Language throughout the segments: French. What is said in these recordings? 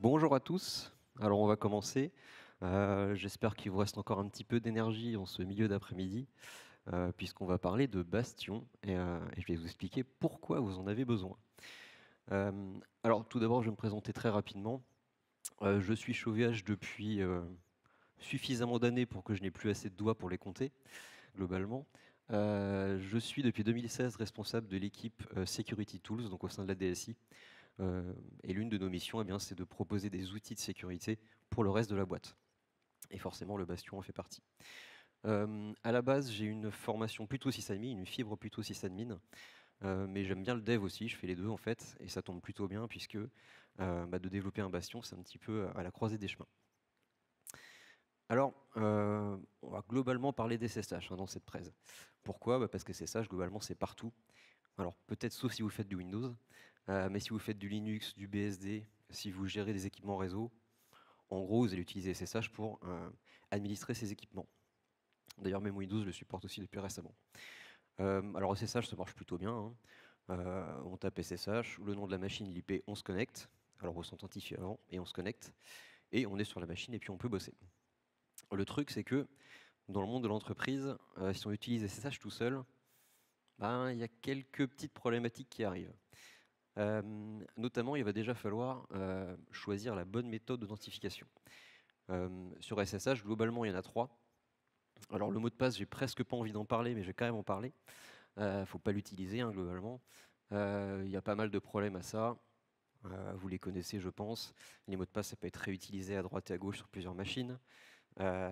Bonjour à tous. Alors on va commencer. J'espère qu'il vous reste encore un petit peu d'énergie en ce milieu d'après-midi, puisqu'on va parler de Bastion et je vais vous expliquer pourquoi vous en avez besoin. Alors tout d'abord, je vais me présenter très rapidement. Je suis chauviage depuis suffisamment d'années pour que je n'ai plus assez de doigts pour les compter, globalement. Je suis depuis 2016 responsable de l'équipe Security Tools, donc au sein de la DSI. Et l'une de nos missions, eh bien, c'est de proposer des outils de sécurité pour le reste de la boîte. Et forcément, le Bastion en fait partie. À la base, j'ai une formation plutôt sysadmin, une fibre plutôt sysadmin, mais j'aime bien le dev aussi, je fais les deux en fait, et ça tombe plutôt bien puisque de développer un Bastion, c'est un petit peu à la croisée des chemins. Alors, on va globalement parler des SSH dans cette presse. Pourquoi? Parce que SSH, globalement, c'est partout. Alors, peut-être sauf si vous faites du Windows, mais si vous faites du Linux, du BSD, si vous gérez des équipements réseau, en gros, vous allez utiliser SSH pour administrer ces équipements. D'ailleurs, même Windows le supporte aussi depuis récemment. Alors, SSH, ça marche plutôt bien, hein. On tape SSH, le nom de la machine, l'IP, on se connecte. Alors, on s'authentifie avant et on se connecte. Et on est sur la machine et puis on peut bosser. Le truc, c'est que dans le monde de l'entreprise, si on utilise SSH tout seul, il y a quelques petites problématiques qui arrivent. Notamment, il va déjà falloir choisir la bonne méthode d'authentification. Sur SSH, globalement, il y en a trois. Alors, le mot de passe, j'ai presque pas envie d'en parler, mais je vais quand même en parler. Faut pas l'utiliser, hein, globalement. Il y a pas mal de problèmes à ça. Vous les connaissez, je pense. Les mots de passe, ça peut être réutilisé à droite et à gauche sur plusieurs machines.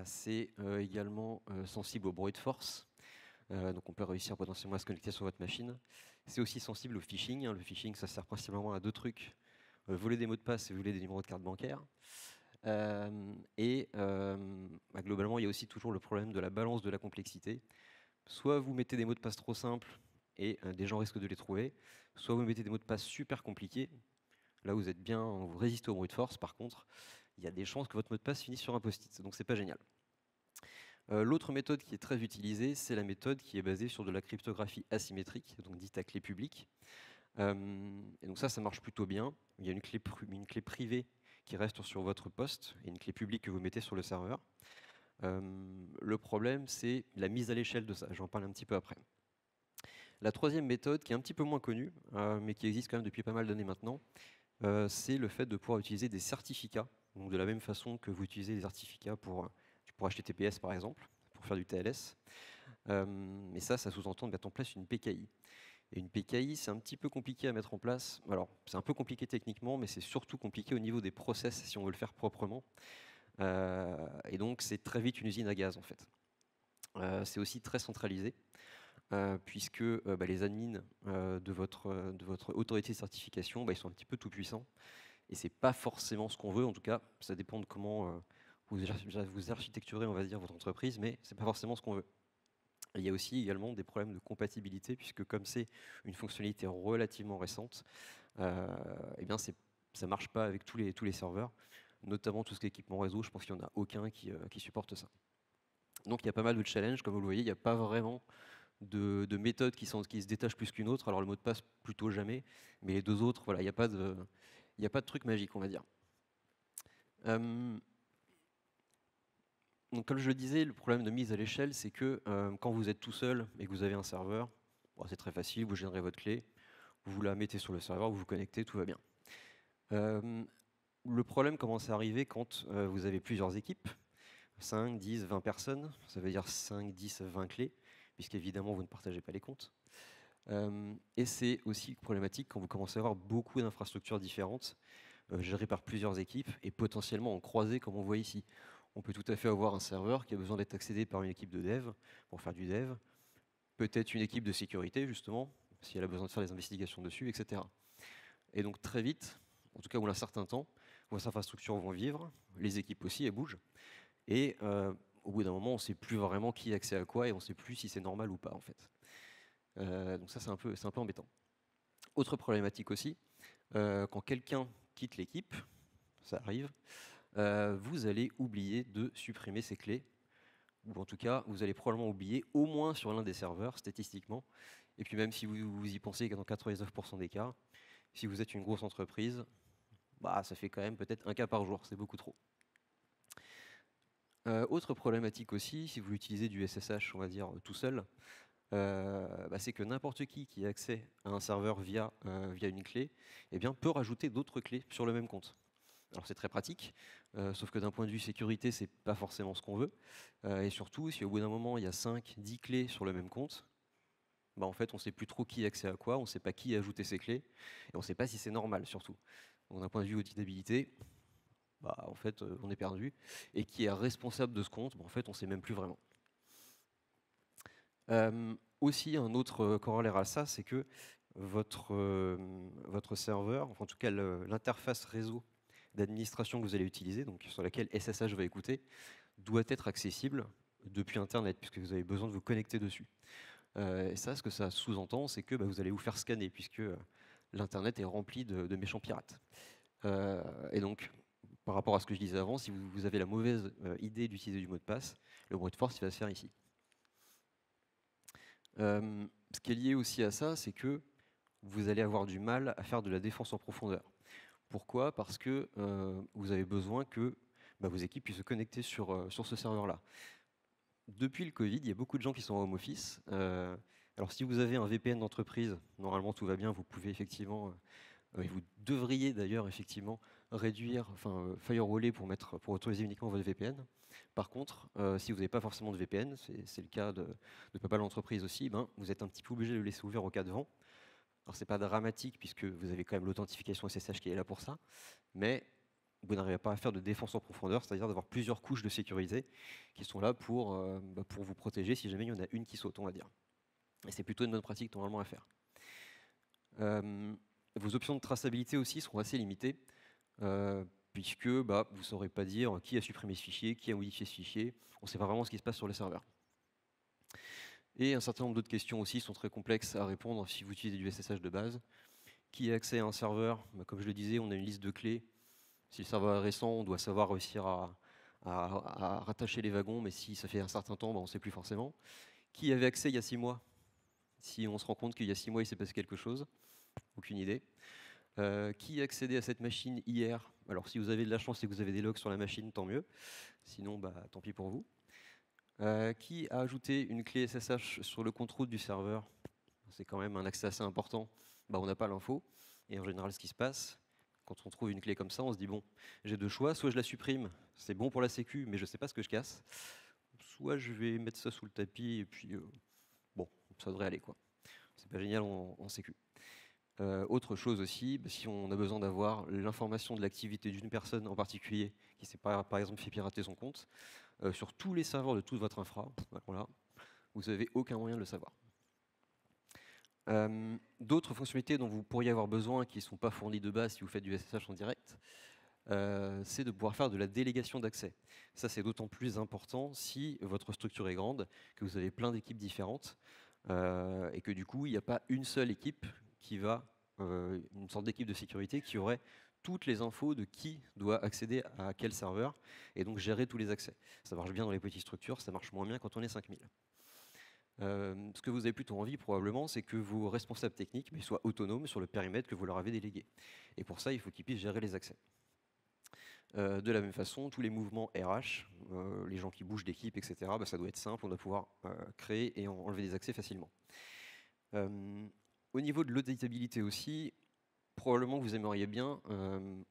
C'est également sensible au bruit de force. Donc on peut réussir potentiellement à se connecter sur votre machine. C'est aussi sensible au phishing, hein. Le phishing, ça sert principalement à deux trucs. Voler des mots de passe et voler des numéros de carte bancaire. Globalement, il y a aussi toujours le problème de la balance de la complexité. Soit vous mettez des mots de passe trop simples et des gens risquent de les trouver, soit vous mettez des mots de passe super compliqués. Là, vous êtes bien, vous résistez au bruit de force. Par contre, il y a des chances que votre mot de passe finisse sur un post-it, donc c'est pas génial. L'autre méthode qui est très utilisée, c'est la méthode qui est basée sur de la cryptographie asymétrique, donc dite à clé publique. Et donc ça marche plutôt bien. Il y a une clé privée qui reste sur votre poste et une clé publique que vous mettez sur le serveur. Le problème, c'est la mise à l'échelle de ça. J'en parle un petit peu après. La troisième méthode, qui est un petit peu moins connue, mais qui existe quand même depuis pas mal d'années maintenant, c'est le fait de pouvoir utiliser des certificats. Donc de la même façon que vous utilisez des certificats pour HTTPS par exemple, pour faire du TLS. Mais ça sous-entend de mettre en place une PKI. Et une PKI, c'est un petit peu compliqué à mettre en place. Alors, c'est un peu compliqué techniquement, mais c'est surtout compliqué au niveau des process si on veut le faire proprement. Et donc, c'est très vite une usine à gaz, en fait. C'est aussi très centralisé, puisque les admins de votre autorité de certification, ils sont un petit peu tout puissants. Et c'est pas forcément ce qu'on veut, en tout cas, ça dépend de comment vous architecturez, on va dire, votre entreprise, mais c'est pas forcément ce qu'on veut. Il y a aussi également des problèmes de compatibilité, puisque comme c'est une fonctionnalité relativement récente, ça ne marche pas avec tous les serveurs, notamment tout ce qui est équipement réseau. Je pense qu'il n'y en a aucun qui supporte ça. Donc il y a pas mal de challenges, comme vous le voyez, il n'y a pas vraiment de méthode qui se détache plus qu'une autre. Alors le mot de passe, plutôt jamais, mais les deux autres, voilà, il n'y a pas de truc magique, on va dire. Donc, comme je le disais, le problème de mise à l'échelle, c'est que quand vous êtes tout seul et que vous avez un serveur, c'est très facile, vous générez votre clé, vous la mettez sur le serveur, vous vous connectez, tout va bien. Le problème commence à arriver quand vous avez plusieurs équipes, 5, 10, 20 personnes, ça veut dire 5, 10, 20 clés, puisqu'évidemment vous ne partagez pas les comptes. Et c'est aussi problématique quand vous commencez à avoir beaucoup d'infrastructures différentes, gérées par plusieurs équipes et potentiellement en croisée, comme on voit ici. On peut tout à fait avoir un serveur qui a besoin d'être accédé par une équipe de dev pour faire du dev, peut-être une équipe de sécurité justement, si elle a besoin de faire des investigations dessus, etc. Et donc très vite, en tout cas ou un certain temps, vos infrastructures vont vivre, les équipes aussi, elles bougent, et au bout d'un moment, on ne sait plus vraiment qui a accès à quoi et on ne sait plus si c'est normal ou pas en fait. Donc ça c'est un peu embêtant. Autre problématique aussi, quand quelqu'un quitte l'équipe, ça arrive, vous allez oublier de supprimer ces clés, ou en tout cas, vous allez probablement oublier au moins sur l'un des serveurs, statistiquement. Et puis même si vous y pensez dans 99% des cas, si vous êtes une grosse entreprise, bah, ça fait quand même peut-être un cas par jour, c'est beaucoup trop. Autre problématique aussi, si vous utilisez du SSH, on va dire, tout seul, bah, c'est que n'importe qui a accès à un serveur via une clé, eh bien, peut rajouter d'autres clés sur le même compte. Alors c'est très pratique, sauf que d'un point de vue sécurité, c'est pas forcément ce qu'on veut. Et surtout, si au bout d'un moment, il y a 5, 10 clés sur le même compte, bah, en fait, on ne sait plus trop qui a accès à quoi, on ne sait pas qui a ajouté ces clés, et on ne sait pas si c'est normal surtout. Donc d'un point de vue auditabilité, bah, en fait, on est perdu. Et qui est responsable de ce compte, bah, en fait, on ne sait même plus vraiment. Aussi, un autre corollaire à ça, c'est que votre serveur, enfin, en tout cas l'interface réseau d'administration que vous allez utiliser, donc sur laquelle SSH va écouter, doit être accessible depuis Internet, puisque vous avez besoin de vous connecter dessus. Et ça, ce que ça sous-entend, c'est que bah, vous allez vous faire scanner, puisque l'Internet est rempli de méchants pirates. Et donc, par rapport à ce que je disais avant, si vous avez la mauvaise idée d'utiliser du mot de passe, le brute force il va se faire ici. Ce qui est lié aussi à ça, c'est que vous allez avoir du mal à faire de la défense en profondeur. Pourquoi? Parce que vous avez besoin que bah, vos équipes puissent se connecter sur ce serveur-là. Depuis le Covid, il y a beaucoup de gens qui sont en home office. Alors si vous avez un VPN d'entreprise, normalement tout va bien, vous pouvez effectivement, et vous devriez d'ailleurs effectivement réduire, enfin firewaller pour autoriser uniquement votre VPN. Par contre, si vous n'avez pas forcément de VPN, c'est le cas de pas mal d'entreprises aussi, ben, vous êtes un petit peu obligé de le laisser ouvert au cas de vent. Alors c'est pas dramatique puisque vous avez quand même l'authentification SSH qui est là pour ça, mais vous n'arrivez pas à faire de défense en profondeur, c'est-à-dire d'avoir plusieurs couches de sécurité qui sont là pour vous protéger si jamais il y en a une qui saute, on va dire. Et c'est plutôt une bonne pratique normalement à faire. Vos options de traçabilité aussi seront assez limitées, puisque bah, vous ne saurez pas dire qui a supprimé ce fichier, qui a modifié ce fichier, on ne sait pas vraiment ce qui se passe sur les serveurs. Et un certain nombre d'autres questions aussi sont très complexes à répondre si vous utilisez du SSH de base. Qui a accès à un serveur? Bah, comme je le disais, on a une liste de clés. Si le serveur est récent, on doit savoir réussir à rattacher les wagons, mais si ça fait un certain temps, bah, on ne sait plus forcément. Qui avait accès il y a 6 mois? Si on se rend compte qu'il y a 6 mois, il s'est passé quelque chose, aucune idée. Qui a accédé à cette machine hier? Alors si vous avez de la chance et que vous avez des logs sur la machine, tant mieux. Sinon, bah, tant pis pour vous. Qui a ajouté une clé SSH sur le compte route du serveur? C'est quand même un accès assez important. Bah, on n'a pas l'info. Et en général, ce qui se passe, quand on trouve une clé comme ça, on se dit, bon, j'ai deux choix. Soit je la supprime, c'est bon pour la sécu, mais je ne sais pas ce que je casse. Soit je vais mettre ça sous le tapis, et puis, bon, ça devrait aller, quoi. C'est pas génial en sécu. Autre chose aussi, bah, si on a besoin d'avoir l'information de l'activité d'une personne en particulier qui s'est par exemple fait pirater son compte, sur tous les serveurs de toute votre infra, voilà, vous n'avez aucun moyen de le savoir. D'autres fonctionnalités dont vous pourriez avoir besoin qui ne sont pas fournies de base si vous faites du SSH en direct, c'est de pouvoir faire de la délégation d'accès. Ça, c'est d'autant plus important si votre structure est grande, que vous avez plein d'équipes différentes, et que du coup, il n'y a pas une seule équipe qui va, une sorte d'équipe de sécurité qui aurait toutes les infos de qui doit accéder à quel serveur, et donc gérer tous les accès. Ça marche bien dans les petites structures, ça marche moins bien quand on est 5000. Ce que vous avez plutôt envie, probablement, c'est que vos responsables techniques soient autonomes sur le périmètre que vous leur avez délégué. Et pour ça, il faut qu'ils puissent gérer les accès. De la même façon, tous les mouvements RH, les gens qui bougent d'équipe, etc., bah, ça doit être simple, on doit pouvoir créer et enlever des accès facilement. Au niveau de l'auditabilité aussi, probablement que vous aimeriez bien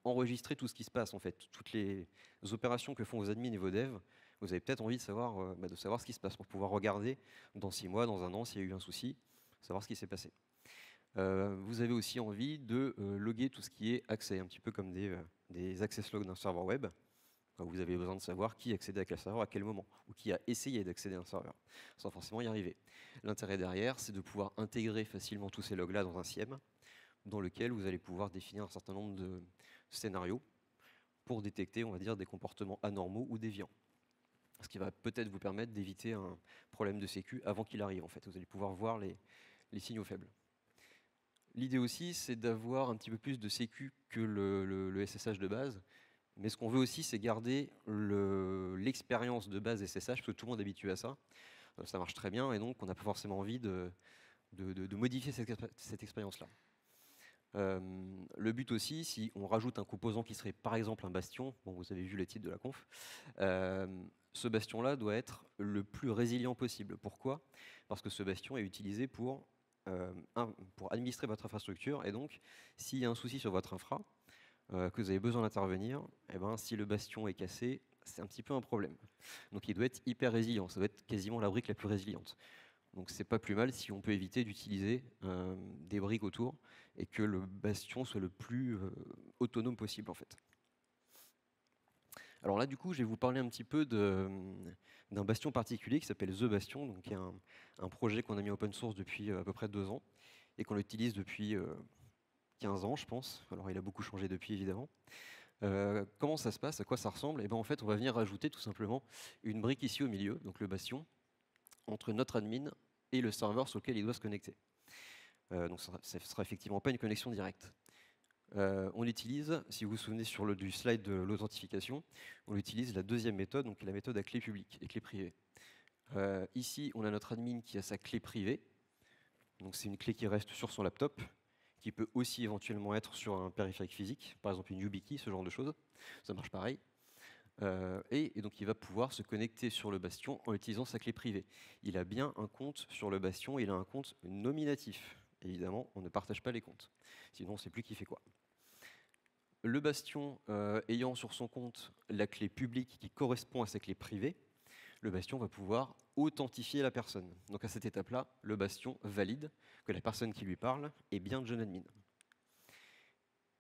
enregistrer tout ce qui se passe, en fait, toutes les opérations que font vos admins et vos devs. Vous avez peut-être envie de savoir ce qui se passe pour pouvoir regarder dans 6 mois, dans un an, s'il y a eu un souci, savoir ce qui s'est passé. Vous avez aussi envie de loguer tout ce qui est accès, un petit peu comme des access logs d'un serveur web. Vous avez besoin de savoir qui accédait à quel serveur à quel moment, ou qui a essayé d'accéder à un serveur, sans forcément y arriver. L'intérêt derrière, c'est de pouvoir intégrer facilement tous ces logs-là dans un SIEM, dans lequel vous allez pouvoir définir un certain nombre de scénarios pour détecter, on va dire, des comportements anormaux ou déviants. Ce qui va peut-être vous permettre d'éviter un problème de sécu avant qu'il arrive, en fait. Vous allez pouvoir voir les signaux faibles. L'idée aussi, c'est d'avoir un petit peu plus de sécu que le SSH de base. Mais ce qu'on veut aussi, c'est garder l'expérience de base SSH, parce que tout le monde est habitué à ça. Ça marche très bien, et donc on n'a pas forcément envie de modifier cette expérience-là. Le but aussi, si on rajoute un composant qui serait par exemple un bastion, bon, vous avez vu le titre de la conf, ce bastion-là doit être le plus résilient possible. Pourquoi? Parce que ce bastion est utilisé pour administrer votre infrastructure, et donc s'il y a un souci sur votre infra, que vous avez besoin d'intervenir, eh ben, si le bastion est cassé, c'est un petit peu un problème. Donc il doit être hyper résilient, ça doit être quasiment la brique la plus résiliente. Donc c'est pas plus mal si on peut éviter d'utiliser des briques autour et que le bastion soit le plus autonome possible en fait. Alors là du coup je vais vous parler un petit peu d'un bastion particulier qui s'appelle The Bastion, donc qui est un projet qu'on a mis open source depuis à peu près 2 ans et qu'on utilise depuis 15 ans je pense. Alors il a beaucoup changé depuis évidemment. Comment ça se passe, à quoi ça ressemble? Et ben en fait on va venir rajouter tout simplement une brique ici au milieu, donc le bastion, entre notre admin et le serveur sur lequel il doit se connecter. Donc ça ne sera effectivement pas une connexion directe. On utilise, si vous vous souvenez du slide de l'authentification, on utilise la deuxième méthode, donc la méthode à clé publique et clé privée. Ici, on a notre admin qui a sa clé privée, donc c'est une clé qui reste sur son laptop, qui peut aussi éventuellement être sur un périphérique physique, par exemple une YubiKey, ce genre de choses, ça marche pareil. Et donc il va pouvoir se connecter sur le bastion en utilisant sa clé privée. Il a bien un compte sur le bastion, il a un compte nominatif. Évidemment, on ne partage pas les comptes, sinon on ne sait plus qui fait quoi. Le bastion ayant sur son compte la clé publique qui correspond à sa clé privée, le bastion va pouvoir authentifier la personne. Donc à cette étape-là, le bastion valide que la personne qui lui parle est bien John Admin.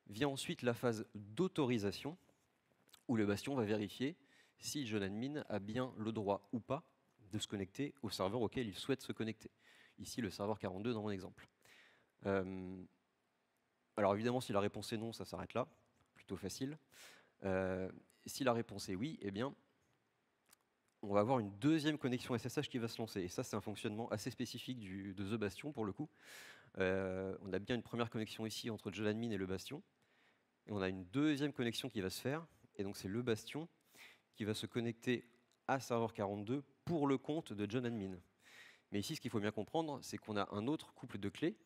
Vient ensuite la phase d'autorisation, où le bastion va vérifier si John Admin a bien le droit ou pas de se connecter au serveur auquel il souhaite se connecter. Ici, le serveur 42 dans mon exemple. Alors évidemment, si la réponse est non, ça s'arrête là, plutôt facile. Si la réponse est oui, eh bien, on va avoir une deuxième connexion SSH qui va se lancer. Et ça, c'est un fonctionnement assez spécifique de The Bastion, pour le coup. On a bien une première connexion ici entre John Admin et le bastion. Et on a une deuxième connexion qui va se faire. Et donc, c'est le bastion qui va se connecter à serveur 42 pour le compte de John Admin. Mais ici, ce qu'il faut bien comprendre, c'est qu'on a un autre couple de clés,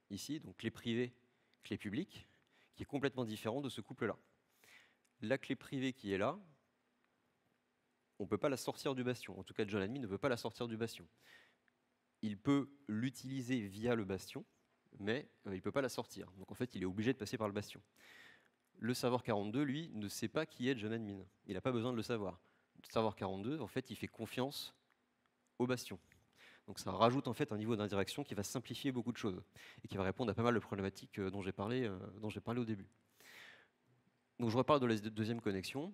ici, donc clé privée, clé publique, qui est complètement différent de ce couple-là. La clé privée qui est là, on ne peut pas la sortir du bastion. En tout cas, John Admin ne veut pas la sortir du bastion. Il peut l'utiliser via le bastion, mais il ne peut pas la sortir. Donc en fait, il est obligé de passer par le bastion. Le serveur 42, lui, ne sait pas qui est John Admin. Il n'a pas besoin de le savoir. Le serveur 42, en fait, il fait confiance au bastion. Donc ça rajoute en fait un niveau d'indirection qui va simplifier beaucoup de choses et qui va répondre à pas mal de problématiques dont j'ai parlé au début. Donc je reparle de la deuxième connexion.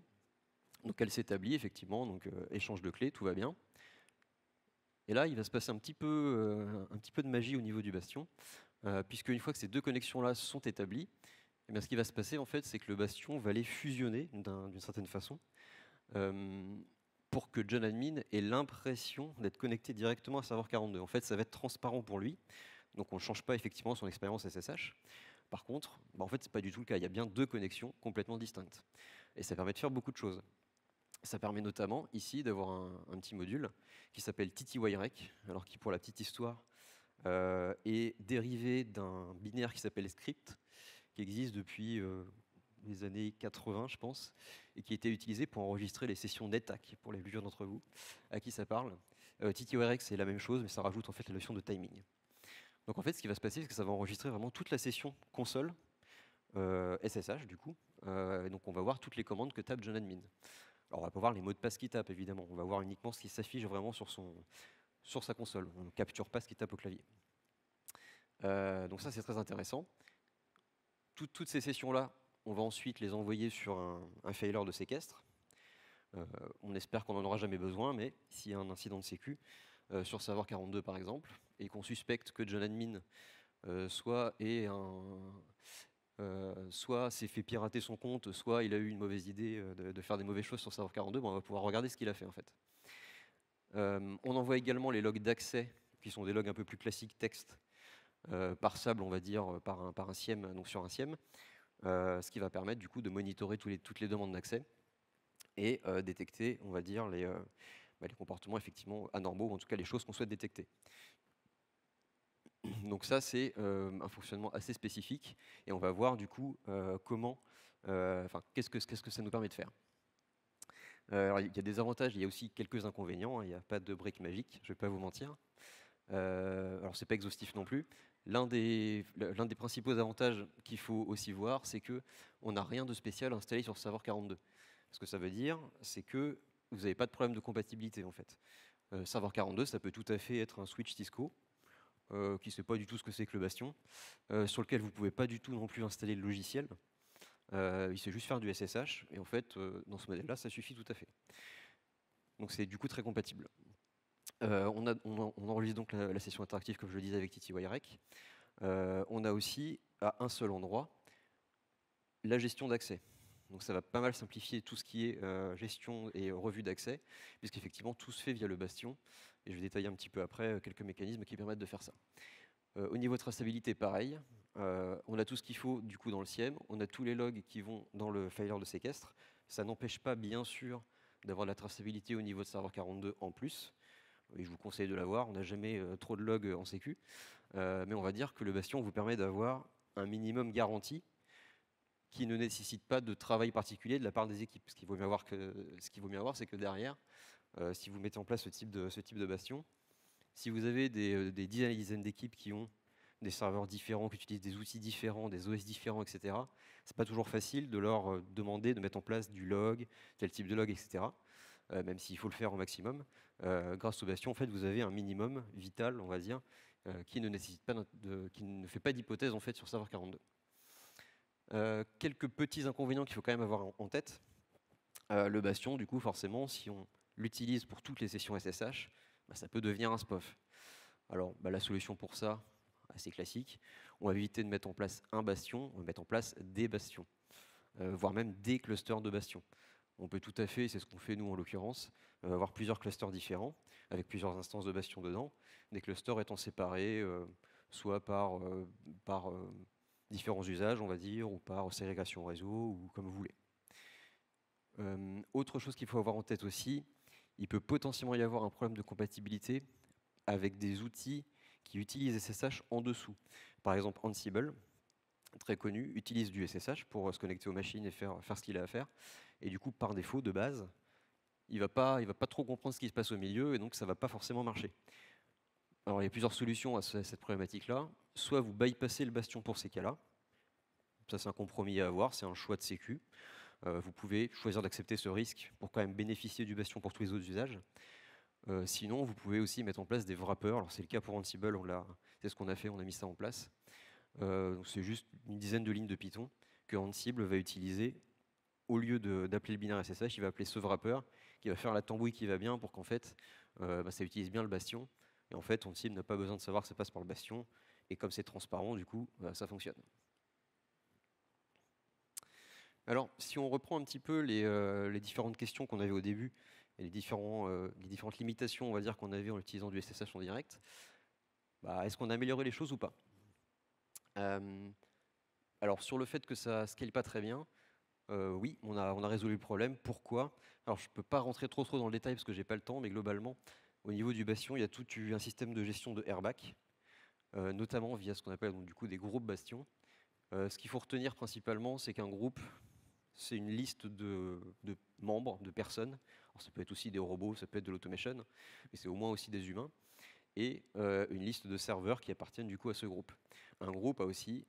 Donc elle s'établit effectivement, donc échange de clés, tout va bien. Et là, il va se passer un petit peu de magie au niveau du bastion, puisque une fois que ces deux connexions-là sont établies, eh bien, ce qui va se passer en fait, c'est que le bastion va les fusionner d'une certaine façon, pour que John Admin ait l'impression d'être connecté directement à serveur 42. En fait, ça va être transparent pour lui, donc on ne change pas effectivement son expérience SSH. Par contre, en fait, ce n'est pas du tout le cas. Il y a bien deux connexions complètement distinctes. Et ça permet de faire beaucoup de choses. Ça permet notamment ici d'avoir un petit module qui s'appelle TTYREC, alors qui, pour la petite histoire, est dérivé d'un binaire qui s'appelle script, qui existe depuis les années 80, je pense, et qui était utilisé pour enregistrer les sessions NetHack, pour les plus jeunes d'entre vous, à qui ça parle. TTYREC, c'est la même chose, mais ça rajoute en fait la notion de timing. Donc en fait, ce qui va se passer, c'est que ça va enregistrer vraiment toute la session console, SSH du coup, et donc on va voir toutes les commandes que tape John Admin. Alors on va pas voir les mots de passe qu'il tape évidemment, on va voir uniquement ce qui s'affiche vraiment sur sa console. On ne capture pas ce qu'il tape au clavier. Donc ça c'est très intéressant. Toutes ces sessions-là, on va ensuite les envoyer sur un failer de séquestre. On espère qu'on n'en aura jamais besoin, mais s'il y a un incident de sécu, sur serveur 42 par exemple, et qu'on suspecte que John Admin soit s'est fait pirater son compte, soit il a eu une mauvaise idée de faire des mauvaises choses sur serveur 42, on va pouvoir regarder ce qu'il a fait en fait. On envoie également les logs d'accès, qui sont des logs un peu plus classiques texte, parsables on va dire par un SIEM, donc sur un SIEM, ce qui va permettre du coup de monitorer toutes les demandes d'accès et détecter, on va dire, les comportements effectivement anormaux, ou en tout cas les choses qu'on souhaite détecter. Donc ça, c'est un fonctionnement assez spécifique, et on va voir du coup qu'est-ce que ça nous permet de faire. Alors, il y a des avantages, il y a aussi quelques inconvénients, hein, il n'y a pas de brique magique, je ne vais pas vous mentir. Alors c'est pas exhaustif non plus. L'un des principaux avantages qu'il faut aussi voir, c'est que on n'a rien de spécial installé sur Serveur 42. Ce que ça veut dire, c'est que vous n'avez pas de problème de compatibilité en fait. Serveur 42, ça peut tout à fait être un switch Cisco, qui ne sait pas du tout ce que c'est que le Bastion, sur lequel vous ne pouvez pas du tout non plus installer le logiciel. Il sait juste faire du SSH, et en fait, dans ce modèle-là, ça suffit tout à fait. Donc c'est du coup très compatible. On enregistre donc la session interactive, comme je le disais, avec TTYREC. On a aussi, à un seul endroit, la gestion d'accès. Donc ça va pas mal simplifier tout ce qui est gestion et revue d'accès, puisqu'effectivement tout se fait via le Bastion. Et je vais détailler un petit peu après quelques mécanismes qui permettent de faire ça. Au niveau de traçabilité, pareil. On a tout ce qu'il faut du coup dans le SIEM. On a tous les logs qui vont dans le filer de séquestre. Ça n'empêche pas, bien sûr, d'avoir de la traçabilité au niveau de serveur 42 en plus. Et je vous conseille de l'avoir. On n'a jamais trop de logs en sécu. Mais on va dire que le Bastion vous permet d'avoir un minimum garanti qui ne nécessite pas de travail particulier de la part des équipes. Ce qu'il vaut mieux avoir, c'est que derrière, si vous mettez en place ce type de Bastion, si vous avez des dizaines et dizaines d'équipes qui ont des serveurs différents, qui utilisent des outils différents, des OS différents, etc., c'est pas toujours facile de leur demander de mettre en place du log, tel type de log, etc., même s'il faut le faire au maximum. Grâce au Bastion, en fait, vous avez un minimum vital, on va dire, qui ne nécessite pas qui ne fait pas d'hypothèse en fait sur serveur 42. Quelques petits inconvénients qu'il faut quand même avoir en tête. Le Bastion, du coup, forcément, si on l'utilise pour toutes les sessions SSH, bah, ça peut devenir un SPOF. Alors, bah, la solution pour ça, assez classique, on va éviter de mettre en place un bastion, on va mettre en place des bastions, voire même des clusters de bastions. On peut tout à fait, c'est ce qu'on fait nous en l'occurrence, avoir plusieurs clusters différents, avec plusieurs instances de bastions dedans, des clusters étant séparés, soit par différents usages, on va dire, ou par ségrégation réseau, ou comme vous voulez. Autre chose qu'il faut avoir en tête aussi, il peut potentiellement y avoir un problème de compatibilité avec des outils qui utilisent SSH en dessous. Par exemple, Ansible, très connu, utilise du SSH pour se connecter aux machines et faire ce qu'il a à faire. Et du coup, par défaut, de base, il va pas trop comprendre ce qui se passe au milieu, et donc ça ne va pas forcément marcher. Alors, il y a plusieurs solutions à cette problématique-là. Soit vous bypassez le bastion pour ces cas-là. Ça, c'est un compromis à avoir, c'est un choix de sécu. Vous pouvez choisir d'accepter ce risque pour quand même bénéficier du bastion pour tous les autres usages. Sinon, vous pouvez aussi mettre en place des wrappers. Alors, c'est le cas pour Ansible, c'est ce qu'on a fait, on a mis ça en place. C'est juste une dizaine de lignes de Python que Ansible va utiliser. Au lieu d'appeler le binaire SSH, il va appeler ce wrapper qui va faire la tambouille qui va bien pour qu'en fait, ça utilise bien le bastion. Et en fait, Ansible n'a pas besoin de savoir que ça passe par le bastion. Et comme c'est transparent, du coup, ça fonctionne. Alors, si on reprend un petit peu les différentes questions qu'on avait au début, et les différentes limitations, on va dire, qu'on avait en utilisant du SSH en direct, bah, est-ce qu'on a amélioré les choses ou pas? Alors, sur le fait que ça ne scale pas très bien, oui, on a résolu le problème. Pourquoi? Alors, je ne peux pas rentrer trop dans le détail parce que j'ai pas le temps, mais globalement, au niveau du bastion, il y a tout un système de gestion de airback, notamment via ce qu'on appelle donc, du coup, des groupes bastions. Ce qu'il faut retenir principalement, c'est qu'un groupe, c'est une liste de membres, de personnes. Alors, ça peut être aussi des robots, ça peut être de l'automation, mais c'est au moins aussi des humains. Et une liste de serveurs qui appartiennent du coup à ce groupe. Un groupe a aussi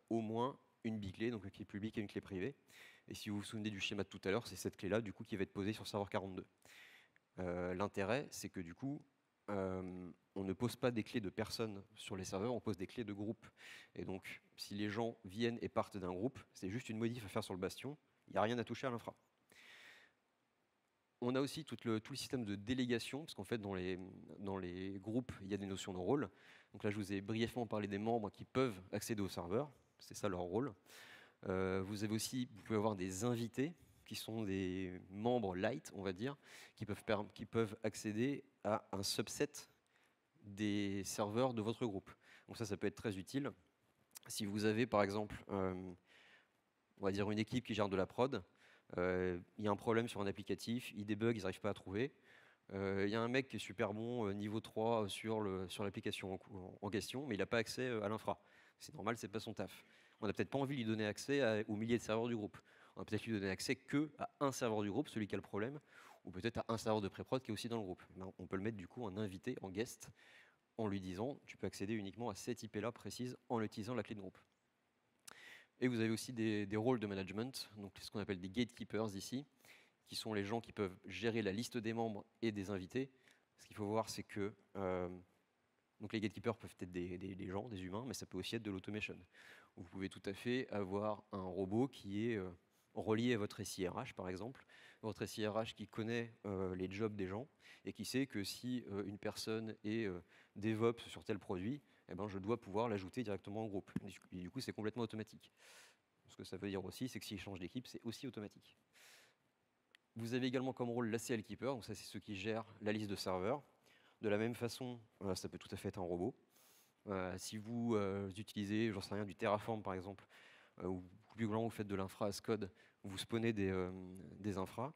au moins une biclé, donc une clé publique et une clé privée. Et si vous vous souvenez du schéma de tout à l'heure, c'est cette clé-là du coup qui va être posée sur serveur 42. L'intérêt, c'est que du coup, on ne pose pas des clés de personnes sur les serveurs, on pose des clés de groupe. Et donc, si les gens viennent et partent d'un groupe, c'est juste une modif à faire sur le bastion, il n'y a rien à toucher à l'infra. On a aussi tout le système de délégation, parce qu'en fait, dans les groupes, il y a des notions de rôle. Donc là, je vous ai brièvement parlé des membres qui peuvent accéder au serveur, c'est ça leur rôle. Vous pouvez avoir des invités, qui sont des membres light, on va dire, qui peuvent accéder à un subset des serveurs de votre groupe. Donc ça peut être très utile. Si vous avez, par exemple, on va dire une équipe qui gère de la prod, il y a un problème sur un applicatif, ils débuguent, ils n'arrivent pas à trouver. Il y a un mec qui est super bon, niveau 3 sur l'application en question, mais il n'a pas accès à l'infra. C'est normal, c'est pas son taf. On n'a peut-être pas envie de lui donner accès aux milliers de serveurs du groupe. On va peut-être lui donner accès que à un serveur du groupe, celui qui a le problème, ou peut-être à un serveur de pré-prod qui est aussi dans le groupe. Ben, on peut le mettre du coup en invité, en guest, en lui disant tu peux accéder uniquement à cette IP-là précise en utilisant la clé de groupe. Et vous avez aussi des rôles de management, donc ce qu'on appelle des gatekeepers ici, qui sont les gens qui peuvent gérer la liste des membres et des invités. Ce qu'il faut voir, c'est que donc les gatekeepers peuvent être des gens, des humains, mais ça peut aussi être de l'automation. Vous pouvez tout à fait avoir un robot qui est relié à votre SIRH, par exemple. Votre SIRH qui connaît les jobs des gens et qui sait que si une personne est DevOps sur tel produit, eh ben, je dois pouvoir l'ajouter directement au groupe. Et du coup, c'est complètement automatique. Ce que ça veut dire aussi, c'est que s'il change d'équipe, c'est aussi automatique. Vous avez également comme rôle l'ACL Keeper, donc ça c'est ceux qui gèrent la liste de serveurs. De la même façon, ça peut tout à fait être un robot. Si vous utilisez, j'en sais rien, du Terraform par exemple, ou plus globalement vous faites de l'infra as code, vous spawnez des infras,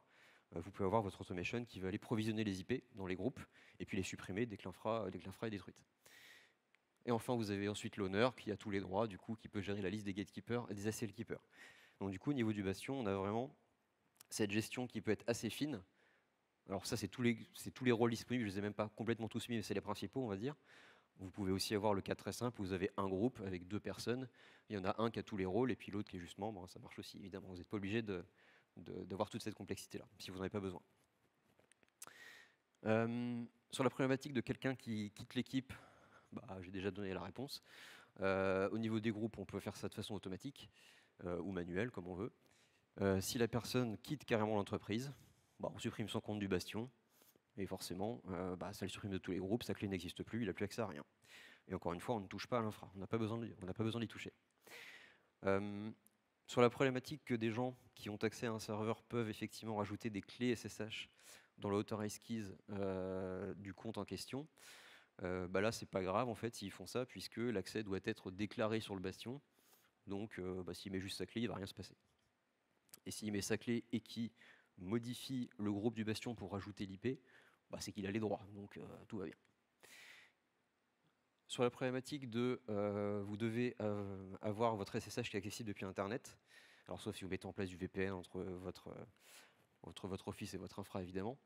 vous pouvez avoir votre automation qui va aller provisionner les IP dans les groupes et puis les supprimer dès que l'infra est détruite. Et enfin, vous avez ensuite l'owner qui a tous les droits, du coup, qui peut gérer la liste des gatekeepers et des ACL keepers. Donc du coup, au niveau du bastion, on a vraiment cette gestion qui peut être assez fine. Alors ça, c'est tous les rôles disponibles, je ne les ai même pas complètement tous mis, mais c'est les principaux, on va dire. Vous pouvez aussi avoir le cas très simple, où vous avez un groupe avec 2 personnes, il y en a un qui a tous les rôles, et puis l'autre qui est juste membre, ça marche aussi, évidemment. Vous n'êtes pas obligé d'avoir toute cette complexité-là, si vous n'en avez pas besoin. Sur la problématique de quelqu'un qui quitte l'équipe, bah, j'ai déjà donné la réponse. Au niveau des groupes, on peut faire ça de façon automatique, ou manuelle, comme on veut. Si la personne quitte carrément l'entreprise, bah, on supprime son compte du bastion, et forcément, bah, ça le supprime de tous les groupes, sa clé n'existe plus, il n'a plus accès à rien. Et encore une fois, on ne touche pas à l'infra, on n'a pas besoin d'y toucher. Sur la problématique que des gens qui ont accès à un serveur peuvent effectivement rajouter des clés SSH dans le authorized keys du compte en question, bah là, c'est pas grave en fait s'ils font ça, puisque l'accès doit être déclaré sur le bastion. Donc, bah, s'il met juste sa clé, il ne va rien se passer. Et s'il met sa clé et qu'il modifie le groupe du bastion pour rajouter l'IP, bah, c'est qu'il a les droits, donc tout va bien. Sur la problématique de vous devez avoir votre SSH qui est accessible depuis Internet, alors sauf si vous mettez en place du VPN entre votre office et votre infra évidemment,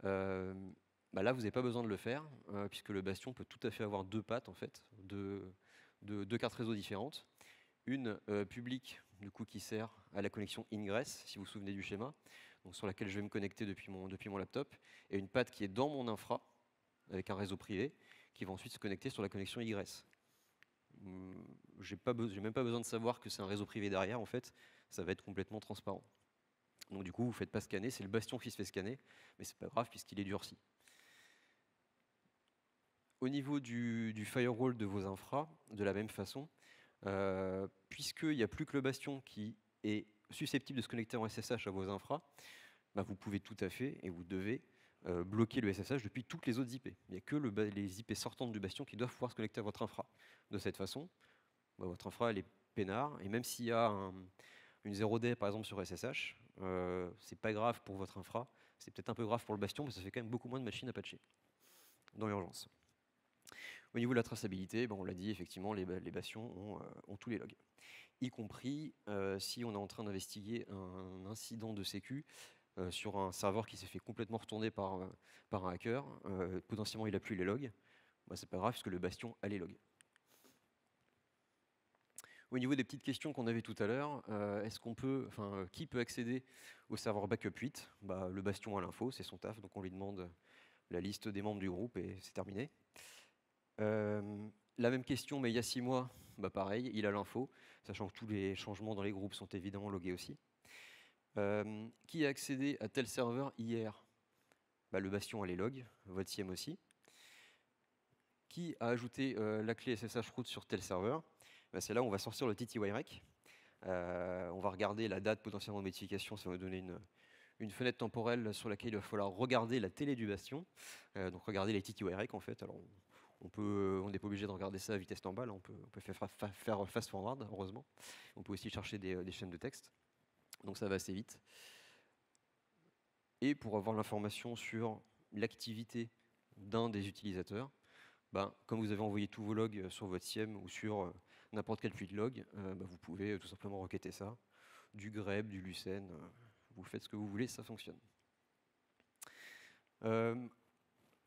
bah là vous n'avez pas besoin de le faire, puisque le bastion peut tout à fait avoir 2 pattes en fait, deux cartes réseau différentes. Une publique du coup qui sert à la connexion ingress, si vous vous souvenez du schéma, donc sur laquelle je vais me connecter depuis mon laptop, et une patte qui est dans mon infra avec un réseau privé qui va ensuite se connecter sur la connexion egress. J'ai même pas besoin de savoir que c'est un réseau privé derrière, en fait, ça va être complètement transparent. Donc du coup, vous ne faites pas scanner, c'est le bastion qui se fait scanner, mais c'est pas grave puisqu'il est durci. Au niveau du firewall de vos infras, de la même façon, puisqu'il n'y a plus que le bastion qui est susceptible de se connecter en SSH à vos infras, bah vous pouvez tout à fait, et vous devez, bloquer le SSH depuis toutes les autres IP. Il n'y a que les IP sortantes du bastion qui doivent pouvoir se connecter à votre infra. De cette façon, bah, votre infra elle est peinard, et même s'il y a une 0D par exemple sur SSH, c'est pas grave pour votre infra, c'est peut-être un peu grave pour le bastion, mais ça fait quand même beaucoup moins de machines à patcher dans l'urgence. Au niveau de la traçabilité, ben on l'a dit, effectivement, les bastions ont tous les logs. Y compris si on est en train d'investiguer un incident de sécu sur un serveur qui s'est fait complètement retourner par un hacker, potentiellement il n'a plus les logs, bah, c'est pas grave puisque le bastion a les logs. Au niveau des petites questions qu'on avait tout à l'heure, qui peut accéder au serveur backup 8 ? Bah, le bastion a l'info, c'est son taf, donc on lui demande la liste des membres du groupe et c'est terminé. La même question, mais il y a 6 mois, bah pareil, il a l'info, sachant que tous les changements dans les groupes sont évidemment logués aussi. Qui a accédé à tel serveur hier ? Bah, le bastion a les logs, votre SIEM aussi. Qui a ajouté la clé SSH root sur tel serveur ? Bah, c'est là où on va sortir le TTYREC. On va regarder la date potentiellement de modification, ça va nous donner une fenêtre temporelle sur laquelle il va falloir regarder la télé du bastion, donc regarder les TTYREC en fait. Alors, on n'est pas obligé de regarder ça à vitesse normale, on peut faire fast forward, heureusement. On peut aussi chercher des chaînes de texte, donc ça va assez vite. Et pour avoir l'information sur l'activité d'un des utilisateurs, ben, comme vous avez envoyé tous vos logs sur votre SIEM ou sur n'importe quel flux de log, ben, vous pouvez tout simplement requêter ça, du grep, du lucene, vous faites ce que vous voulez, ça fonctionne.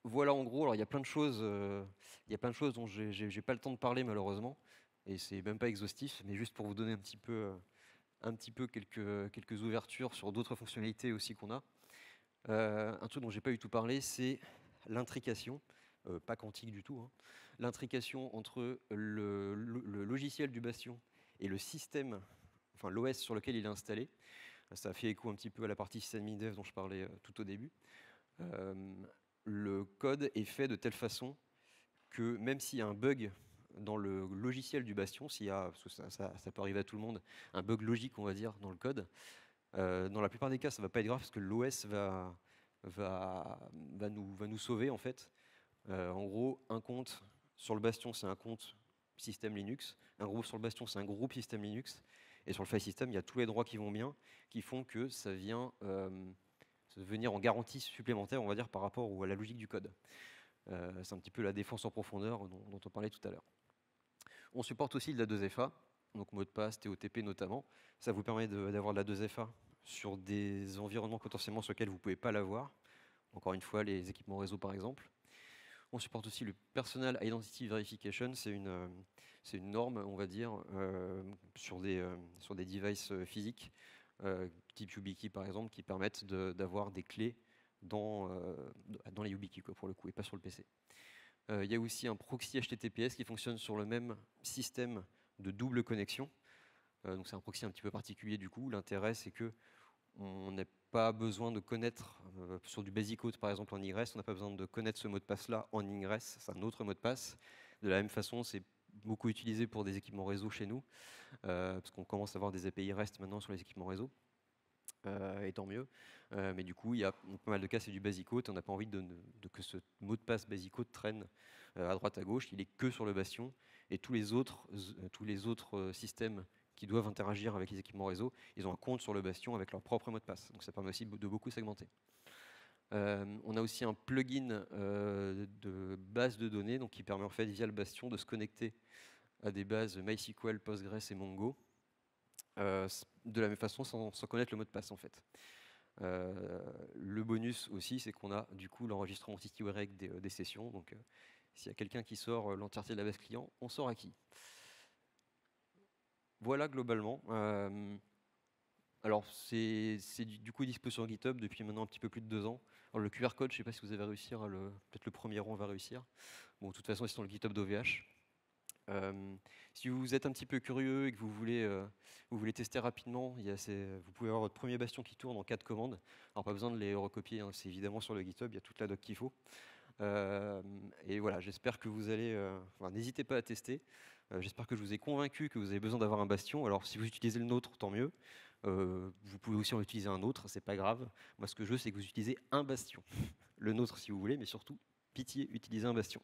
Voilà en gros, alors il y a plein de choses, dont j'ai pas le temps de parler malheureusement, et c'est même pas exhaustif, mais juste pour vous donner un petit peu quelques ouvertures sur d'autres fonctionnalités aussi qu'on a. Un truc dont j'ai pas eu tout parlé, c'est l'intrication, pas quantique du tout, hein. L'intrication entre le logiciel du Bastion et le système, enfin l'OS sur lequel il est installé. Ça fait écho un petit peu à la partie sysadmin-dev dont je parlais tout au début. Le code est fait de telle façon que même s'il y a un bug dans le logiciel du Bastion, s'il y a, parce que ça peut arriver à tout le monde, un bug logique, on va dire, dans le code, dans la plupart des cas, ça ne va pas être grave parce que l'OS va nous sauver, en fait. En gros, un compte sur le Bastion, c'est un compte système Linux. Un groupe sur le Bastion, c'est un groupe système Linux. Et sur le file system, il y a tous les droits qui vont bien, qui font que ça vient venir en garantie supplémentaire, on va dire, par rapport à la logique du code. C'est un petit peu la défense en profondeur dont on parlait tout à l'heure. On supporte aussi de la 2FA, donc mot de passe, TOTP notamment. Ça vous permet d'avoir de la 2FA sur des environnements potentiellement sur lesquels vous ne pouvez pas l'avoir. Encore une fois, les équipements réseau par exemple. On supporte aussi le Personal Identity Verification, c'est une norme, on va dire, sur des devices physiques, type YubiKey par exemple, qui permettent d'avoir des clés dans les YubiKey pour le coup, et pas sur le PC. Il y a aussi un proxy HTTPS qui fonctionne sur le même système de double connexion. Donc c'est un proxy un petit peu particulier du coup. L'intérêt c'est que on n'a pas besoin de connaître, sur du basic code par exemple en ingress, on n'a pas besoin de connaître ce mot de passe là en ingress, c'est un autre mot de passe. De la même façon, c'est beaucoup utilisé pour des équipements réseau chez nous, parce qu'on commence à avoir des API REST maintenant sur les équipements réseau. Et tant mieux. Mais du coup, il y a pas mal de cas, c'est du basic code. On n'a pas envie que ce mot de passe basic code traîne à droite à gauche. Il est que sur le Bastion. Et tous les autres systèmes qui doivent interagir avec les équipements réseau, ils ont un compte sur le Bastion avec leur propre mot de passe. Donc ça permet aussi de beaucoup segmenter. On a aussi un plugin de base de données, donc qui permet en fait via le Bastion de se connecter à des bases MySQL, Postgres et Mongo. De la même façon sans connaître le mot de passe en fait. Le bonus aussi, c'est qu'on a du coup l'enregistrement TinyURL des sessions. Donc s'il y a quelqu'un qui sort l'entièreté de la base client, on saura à qui. Voilà globalement. Alors c'est du coup dispo sur GitHub depuis maintenant un petit peu plus de 2 ans. Alors, le QR code, je ne sais pas si vous allez réussir peut-être le premier rang va réussir. Bon, de toute façon, c'est sur le GitHub d'OVH. Si vous êtes un petit peu curieux et que vous voulez tester rapidement, vous pouvez avoir votre premier Bastion qui tourne en 4 commandes. Alors pas besoin de les recopier, hein, c'est évidemment sur le GitHub, il y a toute la doc qu'il faut. Et voilà, j'espère que vous allez... n'hésitez pas à tester. J'espère que je vous ai convaincu que vous avez besoin d'avoir un Bastion. Alors si vous utilisez le nôtre, tant mieux. Vous pouvez aussi en utiliser un autre, c'est pas grave. Moi ce que je veux, c'est que vous utilisez un Bastion. Le nôtre si vous voulez, mais surtout, pitié, utilisez un Bastion.